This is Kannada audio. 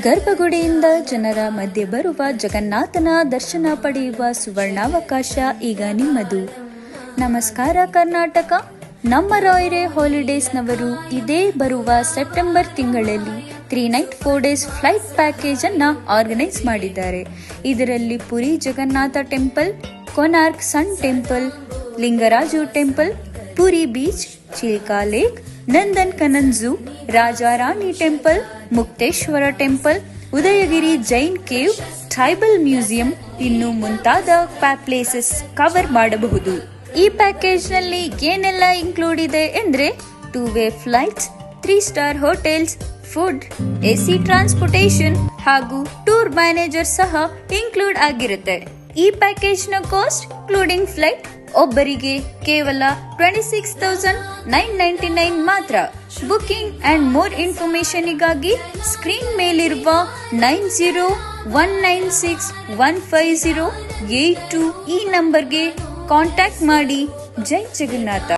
ಗರ್ಭಗುಡಿಯಿಂದ ಜನರ ಮಧ್ಯೆ ಬರುವ ಜಗನ್ನಾಥನ ದರ್ಶನ ಪಡೆಯುವ ಸುವರ್ಣಾವಕಾಶ ಈಗ ನಿಮ್ಮದು. ನಮಸ್ಕಾರ ಕರ್ನಾಟಕ. ನಮ್ಮ ರಾಯರೇ ಹಾಲಿಡೇಸ್ನವರು ಇದೇ ಬರುವ ಸೆಪ್ಟೆಂಬರ್ ತಿಂಗಳಲ್ಲಿ 3 ನೈಟ್ 4 ಡೇಸ್ ಫ್ಲೈಟ್ ಪ್ಯಾಕೇಜ್ ಅನ್ನ ಆರ್ಗನೈಸ್ ಮಾಡಿದ್ದಾರೆ. ಇದರಲ್ಲಿ Puri Jagannath temple, Konark sun temple, Lingaraj temple, Puri beach, Chilka lake, Nandan Kanan zoo, Rajarani temple, Mukteshwara temple, Udayagiri Jain cave, tribal museum ಇನ್ನು ಮುಂತಾದ ಪ್ಲೇಸಸ್ ಕವರ್ ಮಾಡಬಹುದು. ಈ ಪ್ಯಾಕೇಜ್ ನಲ್ಲಿ ಏನೆಲ್ಲ ಇನ್ಕ್ಲೂಡ್ ಇದೆ ಎಂದ್ರೆ two way flights, 3 star hotels, food, AC transportation ಹಾಗೂ ಟೂರ್ ಮ್ಯಾನೇಜರ್ ಸಹ ಇನ್ಕ್ಲೂಡ್ ಆಗಿರುತ್ತೆ. ಈ ಪ್ಯಾಕೇಜ್ ನ ಕಾಸ್ಟ್ ಇನ್ಕ್ಲೂಡಿಂಗ್ ಫ್ಲೈಟ್ ಒಬ್ಬರಿಗೆ ಕೇವಲ 26,999 ಮಾತ್ರ. ಬುಕಿಂಗ್ ಅಂಡ್ ಮೋರ್ ಇನ್ಫಾರ್ಮೇಶನ್ ಗಾಗಿ ಸ್ಕ್ರೀನ್ ಮೇಲಿರುವ 9019615082 ಈ ನಂಬರ್ಗೆ ಕಾಂಟ್ಯಾಕ್ಟ್ ಮಾಡಿ. ಜೈ ಜಗನ್ನಾಥ.